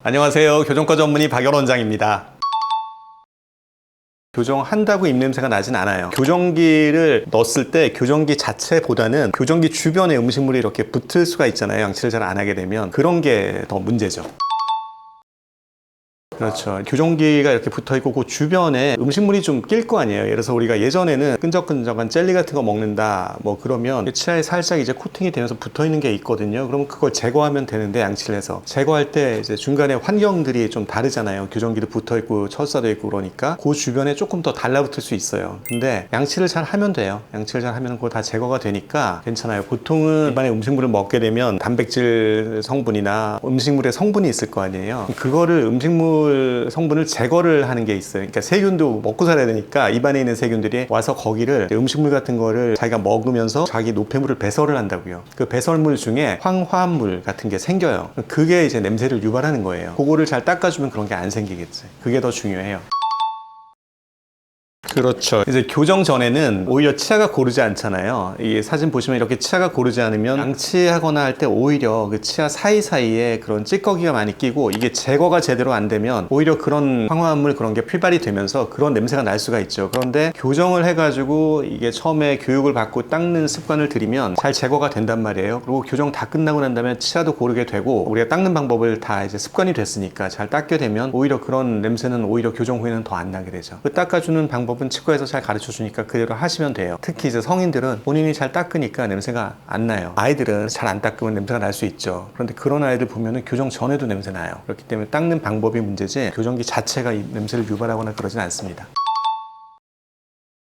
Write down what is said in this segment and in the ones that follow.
안녕하세요. 교정과 전문의 박연 원장입니다. 교정한다고 입냄새가 나진 않아요. 교정기를 넣었을 때 교정기 자체보다는 교정기 주변에 음식물이 이렇게 붙을 수가 있잖아요. 양치를 잘 안 하게 되면. 그런 게 더 문제죠. 그렇죠. 교정기가 이렇게 붙어있고 그 주변에 음식물이 좀 낄 거 아니에요. 예를 들어서 우리가 예전에는 끈적끈적한 젤리 같은 거 먹는다 뭐 그러면 치아에 살짝 이제 코팅이 되면서 붙어있는 게 있거든요. 그러면 그걸 제거하면 되는데, 양치를 해서 제거할 때 이제 중간에 환경들이 좀 다르잖아요. 교정기도 붙어있고 철사도 있고 그러니까 그 주변에 조금 더 달라붙을 수 있어요. 근데 양치를 잘 하면 돼요. 양치를 잘 하면 그거 다 제거가 되니까 괜찮아요. 보통은 입안에 음식물을 먹게 되면 단백질 성분이나 음식물의 성분이 있을 거 아니에요. 그거를 음식물 성분을 제거를 하는 게 있어요. 그러니까 세균도 먹고 살아야 되니까 입안에 있는 세균들이 와서 거기를, 음식물 같은 거를 자기가 먹으면서 자기 노폐물을 배설을 한다고요. 그 배설물 중에 황화합물 같은 게 생겨요. 그게 이제 냄새를 유발하는 거예요. 그거를 잘 닦아주면 그런 게 안 생기겠지. 그게 더 중요해요. 그렇죠. 이제 교정 전에는 오히려 치아가 고르지 않잖아요. 이 사진 보시면 이렇게 치아가 고르지 않으면 양치하거나 할 때 오히려 그 치아 사이사이에 그런 찌꺼기가 많이 끼고 이게 제거가 제대로 안 되면 오히려 그런 황화합물 그런 게 필발이 되면서 그런 냄새가 날 수가 있죠. 그런데 교정을 해가지고 이게 처음에 교육을 받고 닦는 습관을 들이면 잘 제거가 된단 말이에요. 그리고 교정 다 끝나고 난 다음에 치아도 고르게 되고 우리가 닦는 방법을 다 이제 습관이 됐으니까 잘 닦게 되면 오히려 그런 냄새는 오히려 교정 후에는 더 안 나게 되죠. 그 닦아주는 방법은 치과에서 잘 가르쳐 주니까 그대로 하시면 돼요. 특히 이제 성인들은 본인이 잘 닦으니까 냄새가 안 나요. 아이들은 잘 안 닦으면 냄새가 날 수 있죠. 그런데 그런 아이들 보면은 교정 전에도 냄새 나요. 그렇기 때문에 닦는 방법이 문제지 교정기 자체가 이 냄새를 유발하거나 그러진 않습니다.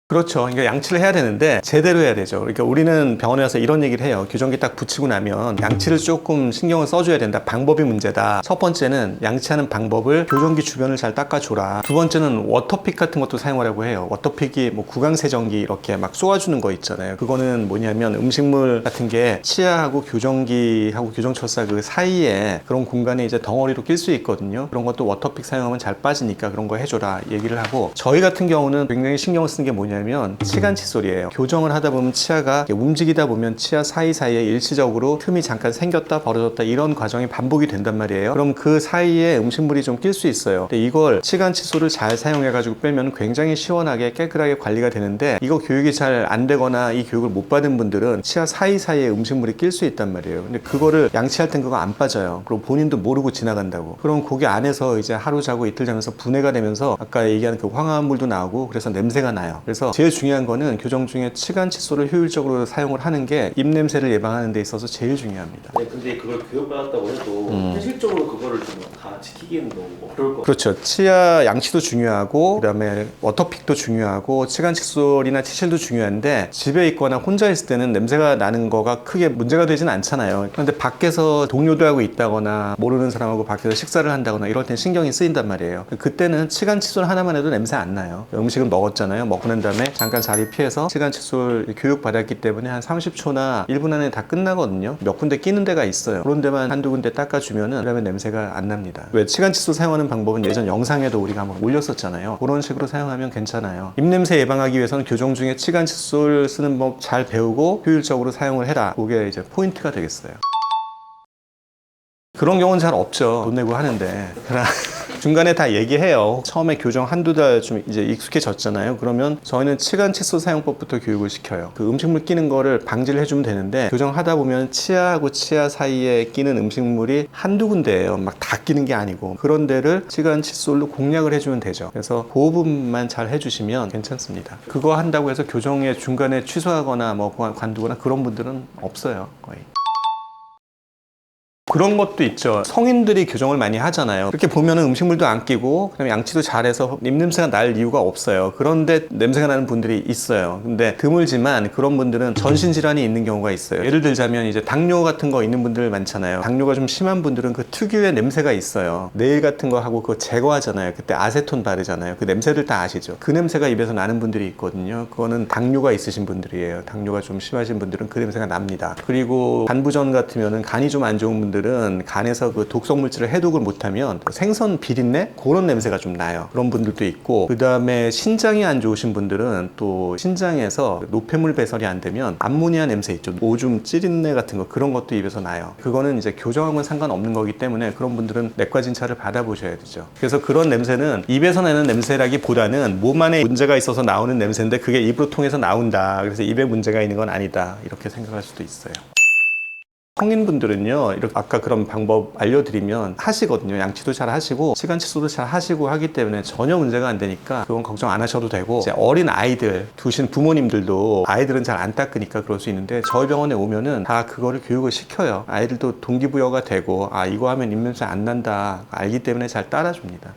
그렇죠. 그러니까 양치를 해야 되는데 제대로 해야 되죠. 그러니까 우리는 병원에 와서 이런 얘기를 해요. 교정기 딱 붙이고 나면 양치를 조금 신경을 써줘야 된다. 방법이 문제다. 첫 번째는 양치하는 방법을 교정기 주변을 잘 닦아줘라. 두 번째는 워터픽 같은 것도 사용하라고 해요. 워터픽이 뭐 구강세정기 이렇게 막 쏘아주는 거 있잖아요. 그거는 뭐냐면 음식물 같은 게 치아하고 교정기하고 교정철사 그 사이에 그런 공간에 이제 덩어리로 낄 수 있거든요. 그런 것도 워터픽 사용하면 잘 빠지니까 그런 거 해줘라 얘기를 하고, 저희 같은 경우는 굉장히 신경을 쓰는 게 뭐냐면 치간 칫솔이에요. 교정을 하다 보면 치아가 움직이다 보면 치아 사이사이에 일시적으로 틈이 잠깐 생겼다 벌어졌다 이런 과정이 반복이 된단 말이에요. 그럼 그 사이에 음식물이 좀 낄 수 있어요. 근데 이걸 치간 칫솔을 잘 사용해 가지고 빼면 굉장히 시원하게 깨끗하게 관리가 되는데, 이거 교육이 잘 안 되거나 이 교육을 못 받은 분들은 치아 사이사이에 음식물이 낄 수 있단 말이에요. 근데 그거를 양치할 땐 그거 안 빠져요. 그리고 본인도 모르고 지나간다고. 그럼 거기 안에서 이제 하루 자고 이틀 자면서 분해가 되면서 아까 얘기한 그 황화물도 나오고 그래서 냄새가 나요. 그래서 제일 중요한 거는 교정 중에 치간 칫솔을 효율적으로 사용을 하는 게 입냄새를 예방하는 데 있어서 제일 중요합니다. 네, 근데 그걸 교육받았다고 해도 현실적으로 그거를 좀 다 지키기는 너무 어려울 것 같아요. 그렇죠. 치아 양치도 중요하고 그다음에 워터픽도 중요하고 치간 칫솔이나 티실도 중요한데, 집에 있거나 혼자 있을 때는 냄새가 나는 거가 크게 문제가 되진 않잖아요. 그런데 밖에서 동료들하고 있다거나 모르는 사람하고 밖에서 식사를 한다거나 이럴 땐 신경이 쓰인단 말이에요. 그때는 치간 칫솔 하나만 해도 냄새 안 나요. 음식을 먹었잖아요. 먹고 난 다음에 잠깐 자리 피해서 치간 칫솔 교육 받았기 때문에 한 30초나 1분 안에 다 끝나거든요. 몇 군데 끼는 데가 있어요. 그런 데만 한두 군데 닦아주면은 그러면 냄새가 안 납니다. 왜 치간 칫솔 사용하는 방법은 예전 영상에도 우리가 한번 올렸었잖아요. 그런 식으로 사용하면 괜찮아요. 입냄새 예방하기 위해서는 교정 중에 치간 칫솔 쓰는 법 잘 배우고 효율적으로 사용을 해라. 그게 이제 포인트가 되겠어요. 그런 경우는 잘 없죠. 돈 내고 하는데. 중간에 다 얘기해요. 처음에 교정 한두 달 좀 이제 익숙해졌잖아요. 그러면 저희는 치간 칫솔 사용법부터 교육을 시켜요. 그 음식물 끼는 거를 방지를 해주면 되는데, 교정하다 보면 치아하고 치아 사이에 끼는 음식물이 한두 군데예요. 막 다 끼는 게 아니고. 그런 데를 치간 칫솔로 공략을 해주면 되죠. 그래서 그 부분만 잘 해주시면 괜찮습니다. 그거 한다고 해서 교정에 중간에 취소하거나 뭐 관두거나 그런 분들은 없어요. 거의. 그런 것도 있죠. 성인들이 교정을 많이 하잖아요. 그렇게 보면은 음식물도 안 끼고 그다음에 양치도 잘해서 입냄새가 날 이유가 없어요. 그런데 냄새가 나는 분들이 있어요. 근데 드물지만 그런 분들은 전신질환이 있는 경우가 있어요. 예를 들자면 이제 당뇨 같은 거 있는 분들 많잖아요. 당뇨가 좀 심한 분들은 그 특유의 냄새가 있어요. 네일 같은 거 하고 그거 제거하잖아요. 그때 아세톤 바르잖아요. 그 냄새들 다 아시죠? 그 냄새가 입에서 나는 분들이 있거든요. 그거는 당뇨가 있으신 분들이에요. 당뇨가 좀 심하신 분들은 그 냄새가 납니다. 그리고 간부전 같으면은 간이 좀 안 좋은 분들 분들은 간에서 그 독성 물질을 해독을 못하면 생선 비린내 그런 냄새가 좀 나요. 그런 분들도 있고, 그 다음에 신장이 안 좋으신 분들은 또 신장에서 노폐물 배설이 안 되면 암모니아 냄새 있죠. 오줌 찌린내 같은 거, 그런 것도 입에서 나요. 그거는 이제 교정하고는 상관없는 거기 때문에 그런 분들은 내과 진찰을 받아보셔야 되죠. 그래서 그런 냄새는 입에서 나는 냄새라기보다는 몸 안에 문제가 있어서 나오는 냄새인데 그게 입으로 통해서 나온다. 그래서 입에 문제가 있는 건 아니다. 이렇게 생각할 수도 있어요. 성인분들은요, 이렇게 아까 그런 방법 알려드리면 하시거든요. 양치도 잘 하시고 시간 치수도 잘 하시고 하기 때문에 전혀 문제가 안 되니까 그건 걱정 안 하셔도 되고, 이제 어린 아이들 두신 부모님들도 아이들은 잘 안 닦으니까 그럴 수 있는데 저희 병원에 오면은 다 그거를 교육을 시켜요. 아이들도 동기부여가 되고, 아 이거 하면 입냄새 안 난다 알기 때문에 잘 따라줍니다.